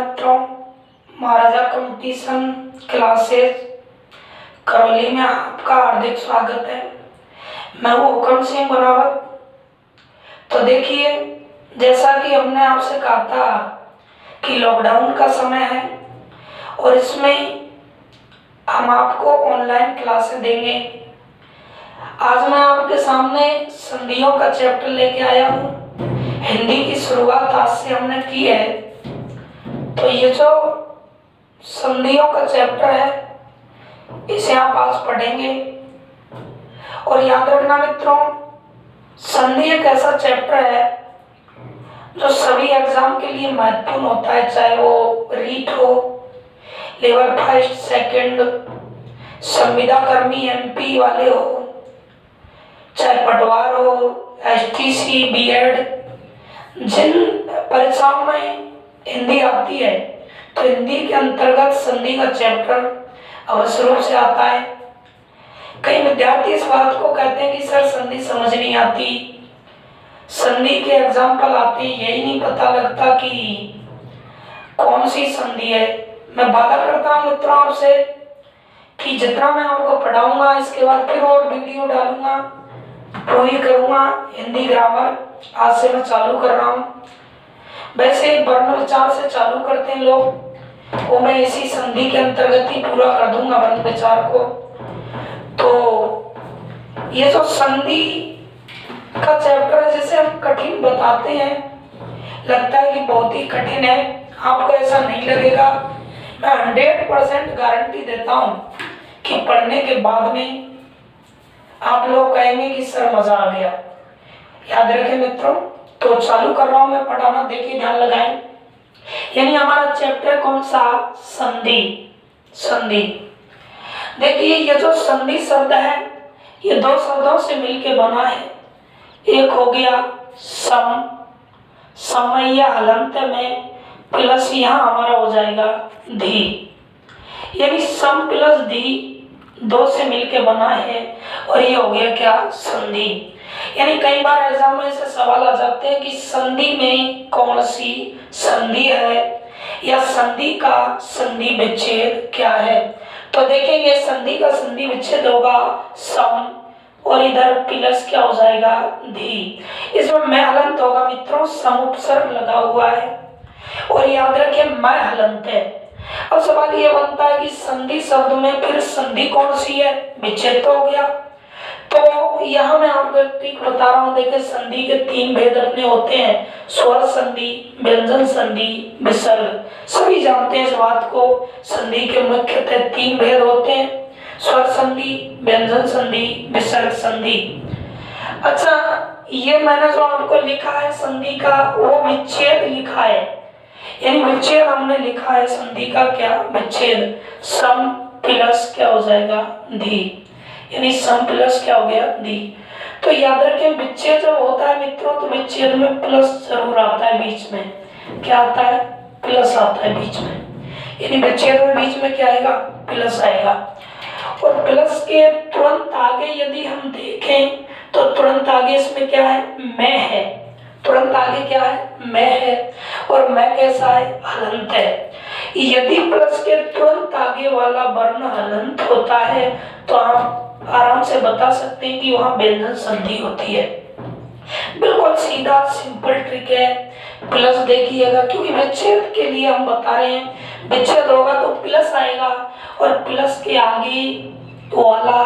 मित्रों, महाराजा competition classes Karauli में आपका हार्दिक स्वागत है। मैं हूँ हुक्म सिंह बनावत। तो देखिए, जैसा कि हमने आपसे कहा था कि लॉकडाउन का समय है और इसमें हम आपको ऑनलाइन क्लासेस देंगे। आज मैं आपके सामने संधियों का चैप्टर लेके आया हूँ। हिंदी की शुरुआत आज से हमने की है। तो ये जो संधियों का चैप्टर है, इसे आप आज पढ़ेंगे। और याद रखना मित्रों, संधि एक ऐसा चैप्टर है जो सभी एग्जाम के लिए महत्वपूर्ण होता है, चाहे वो रीट हो, लेवल फर्स्ट सेकंड, संविदा कर्मी एमपी वाले हो, चाहे पटवार हो, एसटीसी, बीएड। जिन परीक्षाओं में हिंदी आती है तो हिंदी के अंतर्गत संधि का चैप्टर अवश्य रूप से आता है। कई विद्यार्थी इस बात को कहते हैं कि सर संधि समझ नहीं आती, संधि के एग्जाम्पल आते हैं, यही नहीं पता लगता कि कौन सी संधि है। मैं वादा करता हूँ मित्रों आपसे कि जितना मैं आपको पढ़ाऊंगा इसके बाद फिर और वीडियो डालूंगा, पूरी करूंगा। हिंदी ग्रामर आज से मैं चालू कर रहा हूँ। वैसे वर्ण विचार से चालू करते हैं लोग, वो मैं इसी संधि के अंतर्गत ही पूरा कर दूंगा वर्ण विचार को। तो ये जो संधि का चैप्टर है, जिसे हम कठिन बताते हैं, लगता है कि बहुत ही कठिन है, आपको ऐसा नहीं लगेगा। मैं 100% गारंटी देता हूँ कि पढ़ने के बाद में आप लोग कहेंगे कि सर मजा आ गया। याद रखें मित्रों, तो चालू कर रहा हूं मैं पढ़ाना, देखिए ध्यान लगाएं। यानी हमारा चैप्टर कौन सा? संधि। संधि देखिए, ये जो संधि शब्द है ये दो शब्दों से मिलके बना है। एक हो गया सम, समय या हलंत में प्लस यहाँ हमारा हो जाएगा धी। यानी सम प्लस धी दो से मिलके बना है और ये हो गया क्या? संधि। यानी कई बार एग्जाम में ऐसे सवाल आ जाते हैं कि संधि में कौन सी संधि है या संधि का संधि विच्छेद क्या है। तो देखेंगे संधि का संधि विच्छेद होगा सम और इधर प्लस क्या हो जाएगा? धी। इसमें मैं हलंत होगा मित्रों, समुपसर्ग लगा हुआ है और याद रखें मैं हलंत है। अब सवाल ये बनता है कि संधि शब्द में फिर संधि कौन सी है? विच्छेद तो हो गया। तो यहाँ मैं आपको बता रहा हूँ, देखिए संधि के तीन भेद अपने होते हैं, स्वर संधि, व्यंजन संधि, विसर्ग। सभी जानते हैं इस बात को। संधि के मुख्यतः तीन भेद होते हैं, स्वर संधि, व्यंजन संधि, विसर्ग संधि। अच्छा, ये मैंने जो आपको लिखा है संधि का, वो विच्छेद लिखा है। यानी विच्छेद हमने लिखा है संधि का, क्या? विच्छेद। सम प्लस क्या हो जाएगा? धी। यानी सम प्लस क्या हो गया? धी। तो याद रखें, विच्छेद जब होता है मित्रों तो विच्छेद में प्लस जरूर आता है बीच में। क्या आता है? प्लस आता है बीच में। यानी विच्छेद में बीच में क्या आएगा? प्लस आएगा। और प्लस के तुरंत आगे यदि हम देखें तो तुरंत आगे इसमें क्या है? मैं है। तुरंत आगे क्या है? मैं है। और मैं कैसा है? हलंत है। यदि प्लस के तुरंत आगे वाला वर्ण हलंत होता है तो आप आराम से बता सकते हैं कि वहां व्यंजन संधि होती है। बिल्कुल सीधा सिंपल ट्रिक है। प्लस देखिएगा, क्योंकि विच्छेद के लिए हम बता रहे हैं, विच्छेद होगा तो प्लस आएगा और प्लस के आगे वाला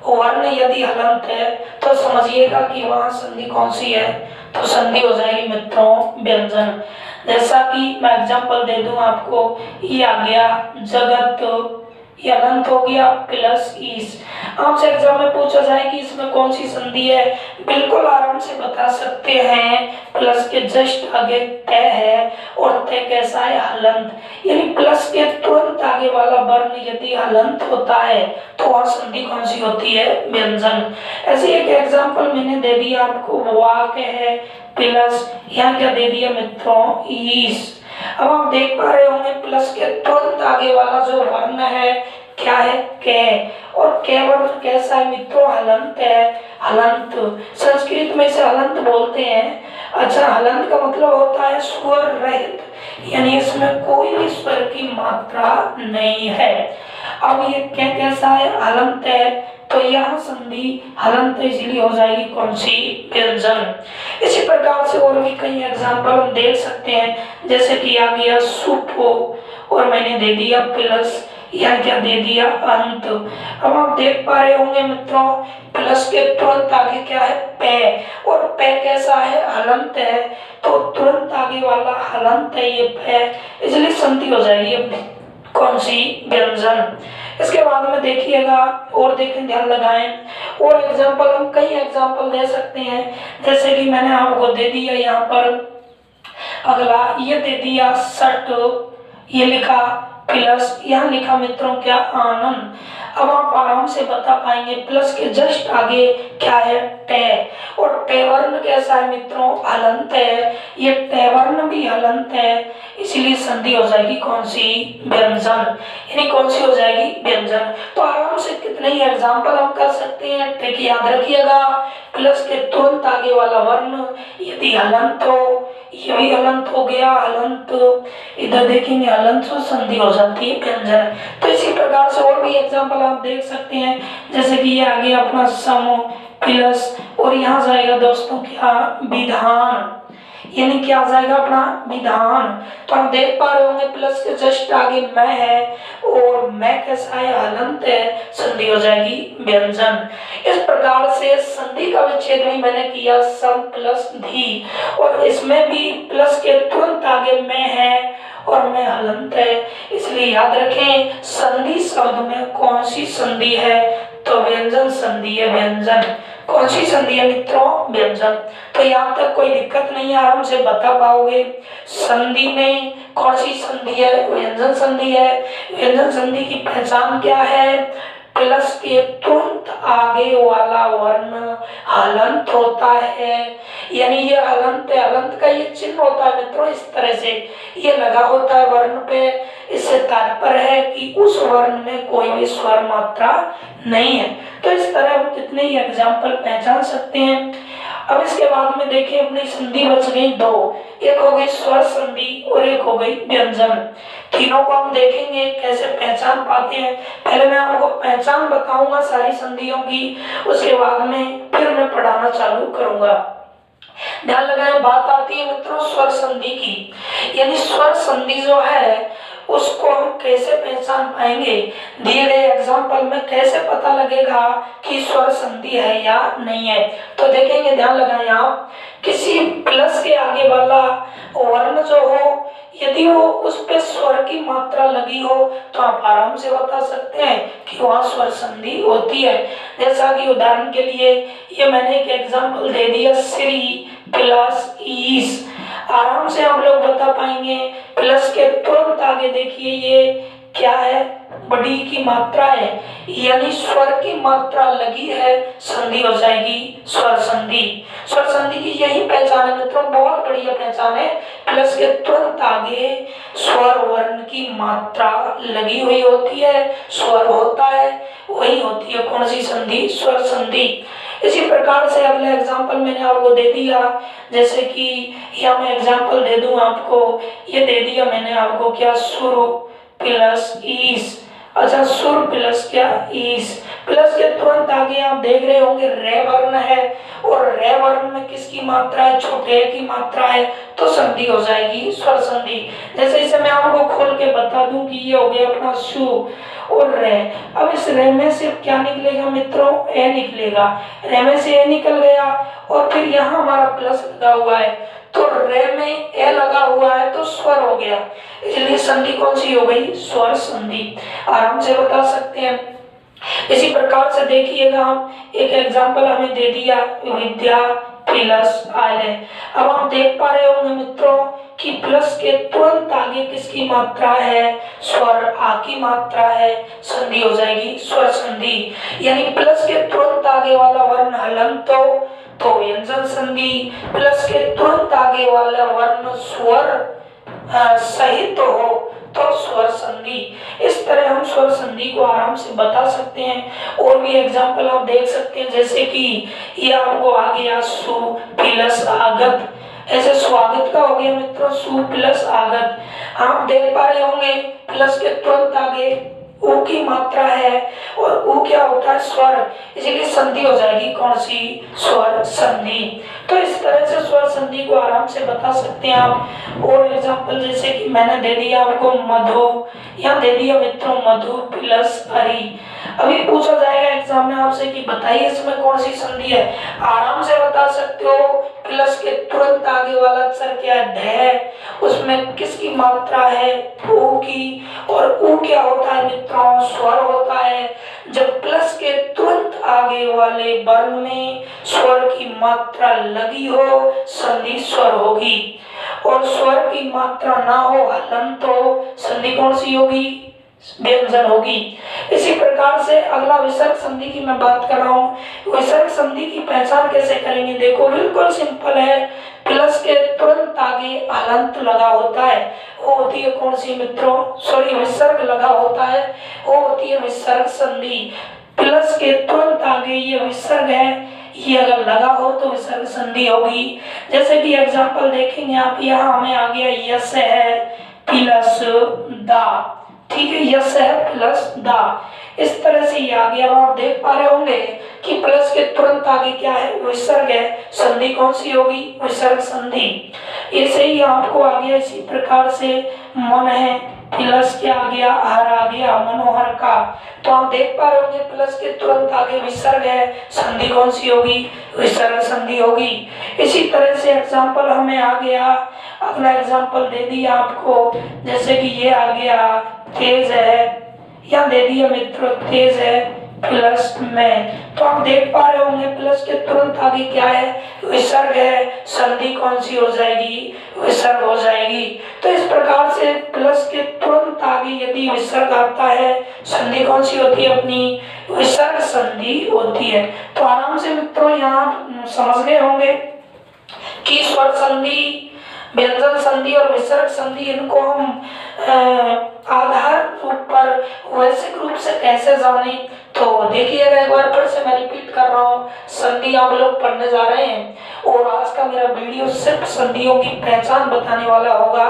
वर्ण यदि हलंत है तो समझिएगा कि वहां संधि कौन सी है? तो संधि हो जाएगी मित्रों व्यंजन। जैसा कि मैं एग्जांपल दे दूं आपको, ये आ गया जगत, ये हलंत हो गया प्लस ईस। आपसे एग्जाम में पूछा जाए कि इसमें कौन सी संधि है, बिल्कुल आराम से बता सकते हैं। प्लस के जस्ट आगे तय है और तय कैसा है? हलंत। यानी प्लस के तुरंत आगे वाला वर्ण यदि हलंत होता है तो वह संधि कौन सी होती है? व्यंजन। ऐसे एक एग्जांपल मैंने दे दिया आपको, वाक है प्लस यहाँ क्या दे दिया मित्रों? ईस। अब आप देख पा रहे होंगे प्लस के तुरंत आगे वाला जो वर्ण है क्या है? कै। और कै वर्ण कैसा है मित्रों? हलंत है। हलंत संस्कृत में इसे हलंत बोलते हैं। अच्छा, हलंत का मतलब होता है स्वर रहित यानी इसमें कोई भी स्वर की मात्रा नहीं है। अब ये क्या कैसा है, हलंत है, तो यह संधि हलंत इसलिए हो जाएगी कौन सी, व्यंजन। इसी प्रकार से और भी कई एग्जाम्पल हम देख सकते हैं, जैसे कि आ गया सुपो और मैंने दे दिया प्लस, या क्या दे दिया अंत। अब आप देख पा रहे होंगे मित्रों, प्लस के तुरंत आगे क्या है, पे, और पे कैसा है, हलंत है, तो तुरंत आगे वाला हलंत है ये पे, इसलिए संधि हो जाएगी अपनी कौन सी, व्यंजन। इसके बाद में देखिएगा और देखें, ध्यान लगाएं, और एग्जाम्पल हम कई एग्जाम्पल दे सकते हैं, जैसे कि मैंने आपको दे दिया यहाँ पर अगला, ये दे दिया सट, ये लिखा प्लस, यहाँ लिखा मित्रों क्या, आनंद। अब आप आराम से बता पाएंगे, प्लस के जस्ट आगे क्या है, टे, और टे वर्ण कैसा है मित्रों, हलंत है, ये टे वर्ण भी हलंत है, इसीलिए संधि हो जाएगी कौन सी, व्यंजन, यानी कौन सी हो जाएगी, व्यंजन। तो आराम से कितने ही एग्जाम्पल हम कर सकते हैं, टे की याद रखिएगा, प्लस के तुरंत आगे वाला वर्ण यदि हलंत हो, ये भी हलंत हो गया, हलंत, इधर देखेंगे हलंत से संधि हो जाती है व्यंजन। तो इसी प्रकार से और भी एग्जाम्पल आप देख सकते हैं, जैसे कि ये आ गया अपना सम प्लस, और यहाँ जाएगा दोस्तों क्या, विधान, यानी क्या आ जाएगा अपना विधान। तो आप देख पा रहे होंगे प्लस के जस्ट आगे मैं है, और मैं कैसा है, हलंत है, संधि हो जाएगी व्यंजन। इस प्रकार से संधि का विच्छेद भी मैंने किया, सम प्लस धी, और इसमें भी प्लस के तुरंत आगे मैं है और मैं हलंत है, इसलिए याद रखें संधि शब्द में कौन सी संधि है, तो व्यंजन संधि है, व्यंजन। कौन सी संधि है मित्रों, व्यंजन। तो यहाँ तक कोई दिक्कत नहीं है, आराम से बता पाओगे। संधि में कौन सी संधि है, व्यंजन संधि है। व्यंजन संधि की पहचान क्या है, प्लस के तुरंत आगे वाला वर्ण हलंत होता है, यानी ये हलंत है, हलंत का ये चिन्ह होता है मित्रों, इस तरह से ये लगा होता है वर्ण पे। इससे तात्पर्य है कि उस वर्ण में कोई भी स्वर मात्रा नहीं है। तो इस तरह हम कितने ही एग्जाम्पल पहचान सकते हैं। अब इसके बाद में देखें, अपनी संधि बच गई दो, एक हो गई स्वर संधि और एक हो गई व्यंजन। तीनों को हम देखेंगे कैसे पहचान पाते हैं। पहले मैं आपको पहचान बताऊंगा सारी संधियों की, उसके बाद में फिर मैं पढ़ाना चालू करूंगा। ध्यान लगाएं, बात आती है मित्रों स्वर संधि की, यानी स्वर संधि जो है उसको हम कैसे पहचान पाएंगे, दिए गए एग्जाम्पल में कैसे पता लगेगा कि स्वर संधि है या नहीं है। तो देखेंगे, ध्यान लगाएं आप, किसी प्लस के आगे वाला वर्ण जो हो, यदि वो उस पे स्वर की मात्रा लगी हो तो आप आराम से बता सकते हैं कि वहाँ स्वर संधि होती है। जैसा कि उदाहरण के लिए ये मैंने एक एग्जाम्पल दे दिया, श्री प्लस ईस, आराम से हम लोग बता पाएंगे। प्लस के तुरंत आगे देखिए ये क्या है, बड़ी की मात्रा है, यानी स्वर की मात्रा लगी है, संधि हो जाएगी स्वर संधि। स्वर संधि की यही पहचान है मित्रों, बहुत बढ़िया पहचान है। प्लस के तुरंत आगे स्वर वर्ण की मात्रा लगी हुई होती है, स्वर होता है, वही होती है कौन सी संधि, स्वर संधि। इसी प्रकार से अगला एग्जाम्पल मैंने आपको दे दिया, जैसे कि या मैं एग्जाम्पल दे दूं आपको, ये दे दिया मैंने आपको क्या, सुर प्लस ईस। अच्छा, सुर प्लस क्या, ईस। प्लस के तुरंत आगे आप देख रहे होंगे रे वर्ण है, और रे वर्ण में किसकी मात्रा है, छोटे की मात्रा है, तो संधि हो जाएगी स्वर संधि। जैसे इसे मैं आपको खोल के बता दूं कि ये हो गया अपना सु और रे। अब इस रे में से क्या निकलेगा मित्रों, ए निकलेगा, रे में से ए निकल गया, और फिर यहाँ हमारा प्लस लगा हुआ है, तो रे में ए लगा हुआ है तो स्वर हो गया, इसलिए संधि कौन सी हो गई, स्वर संधि। आराम से बता सकते हैं। इसी प्रकार से देखिएगा, हम एक एग्जाम्पल हमें दे दिया, विद्या प्लस आले। अब आप देख पा रहे होंगे मित्रों कि प्लस के तुरंत आगे किसकी मात्रा है, स्वर आ की मात्रा है, संधि हो जाएगी स्वर संधि। यानी प्लस के तुरंत आगे वाला वर्ण हलंत तो व्यंजन संधि, प्लस के तुरंत आगे वाला वर्ण स्वर सहित हो तो स्वर संधि। इस तरह हम स्वर संधि को आराम से बता सकते हैं। और भी एग्जाम्पल आप देख सकते हैं, जैसे कि ये आपको आ गया सु प्लस आगत। ऐसे स्वागत का हो गया मित्रों सु प्लस आगत। आप देख पा रहे होंगे प्लस के तुरंत आगे ऊ की मात्रा है और ऊ क्या होता है स्वर, इसीलिए संधि हो जाएगी कौन सी, स्वर संधि। तो इस तरह से स्वर संधि को आराम से बता सकते हैं आप। और एग्जांपल जैसे कि मैंने दे दिया आपको मधु, या दे दिया मित्रों मधु प्लस हरि। अभी पूछा जाएगा एग्जाम में आपसे कि बताइए इसमें कौन सी संधि है, आराम से बता सकते हो। प्लस के तुरंत आगे वाला अक्षर क्या है, ढ, उसमें किसकी मात्रा है, ऊ की। और ऊ क्या होता है मित्रों, स्वर होता है। जब प्लस के तुरंत आगे वाले वर्ण में स्वर की मात्रा लगी हो संधि स्वर होगी, और स्वर की मात्रा ना हो हलंत हो संधि कौन सी होगी, व्यंजन होगी। इसी प्रकार से अगला विसर्ग संधि की मैं बात कर रहा हूँ। विसर्ग संधि की पहचान कैसे करेंगे, देखो बिल्कुल सिंपल है। प्लस के तुरंत आगे हलंत लगा होता है, वो होती है कौन सी मित्रों, सॉरी विसर्ग लगा होता है, वो होती है विसर्ग संधि। प्लस के तुरंत आगे ये विसर्ग है, ये अगर लगा हो तो विसर्ग संधि होगी। जैसे कि एग्जांपल देखेंगे आप, यहाँ हमें आ गया यस है प्लस दा, ठीक है, यस है प्लस दा, इस तरह से ये आ गया। आप देख पा रहे होंगे कि प्लस के तुरंत आगे क्या है, विसर्ग है, संधि कौन सी होगी, विसर्ग संधि। ऐसे ही आपको आ गया इसी प्रकार से मन है प्लस क्या आ गया, हर आ गया, मनोहर का। तो आप देख पा रहे होंगे प्लस के तुरंत आगे विसर्ग है, संधि कौन सी होगी, विसर्ग संधि होगी। इसी तरह से एग्जाम्पल हमें आ गया, अगला एग्जाम्पल दे दिया आपको, जैसे कि ये आ गया तेज है, या दे दिया मित्रों तेज है प्लस में। तो आप देख पा रहे होंगे प्लस के तुरंत आगे क्या है, विसर्ग है, संधि कौन सी हो जाएगी, विसर्ग हो जाएगी। तो इस प्रकार से प्लस के तुरंत आगे यदि विसर्ग आता है, संधि कौन सी होती है अपनी, विसर्ग संधि होती है। तो आराम से मित्रों यहाँ समझ गए होंगे कि स्वर संधि, व्यंजन संधि और विसर्ग संधि, इनको हम आधार रूप पर वैश्विक रूप से कैसे जाने। तो देखिएगा एक बार फिर से मैं रिपीट कर रहा हूँ, संधि आप लोग पढ़ने जा रहे हैं और आज का मेरा वीडियो सिर्फ संधियों की पहचान बताने वाला होगा।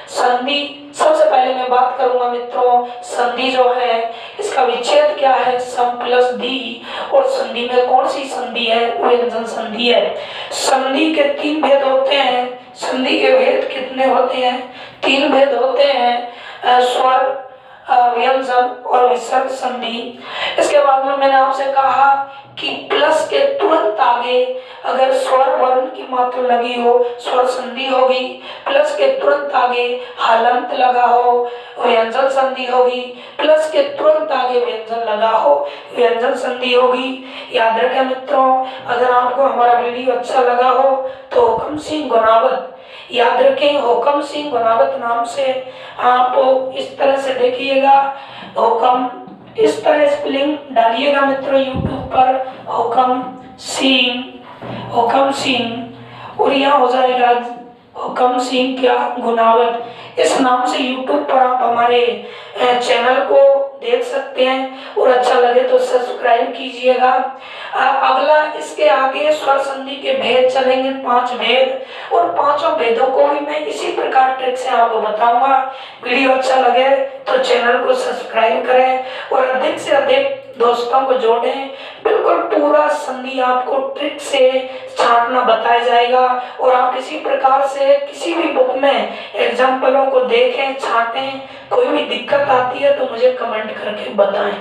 संधि सबसे पहले मैं बात करूंगा मित्रों, संधि जो है इसका विच्छेद क्या है, सम प्लस दी, और संधि में कौन सी संधि है, व्यंजन संधि है। संधि के 3 भेद होते हैं। संधि के भेद कितने होते हैं, 3 भेद होते हैं, स्वर, व्यंजन और विसर्ग संधि। इसके बाद में मैंने आपसे कहा कि प्लस के तुरंत आगे अगर स्वर वर्ण की मात्रा लगी हो स्वर संधि होगी, प्लस के तुरंत आगे हलंत लगा हो व्यंजन संधि होगी, प्लस के तुरंत आगे व्यंजन लगा हो व्यंजन संधि होगी। याद रखें मित्रों, अगर आपको हमारा वीडियो अच्छा लगा हो तो हुक्म सिंह गुनावत, याद रखें हुक्म सिंह गुनावत नाम से आप इस तरह से देखिएगा, हुक्म इस तरह स्पेलिंग डालिएगा मित्रों यूट्यूब पर, हुक्म सिंह और यहाँ हो जाएगा हुक्म सिंह क्या गुनावत, इस नाम से यूट्यूब पर आप हमारे चैनल को देख सकते हैं और अच्छा लगे तो सब्सक्राइब कीजिएगा। अगला इसके आगे स्वर संधि के भेद चलेंगे, 5 भेद, और 5 भेदों को भी मैं इसी प्रकार ट्रिक से आपको बताऊंगा। वीडियो अच्छा लगे तो चैनल को सब्सक्राइब करें और अधिक से अधिक दोस्तों को जोड़ें। बिल्कुल पूरा संधि आपको ट्रिक से छांटना बताया जाएगा और आप इसी प्रकार से किसी भी बुक में एग्जाम्पलों को देखें, छांटें। कोई भी दिक्कत आती है तो मुझे कमेंट करके बताएं।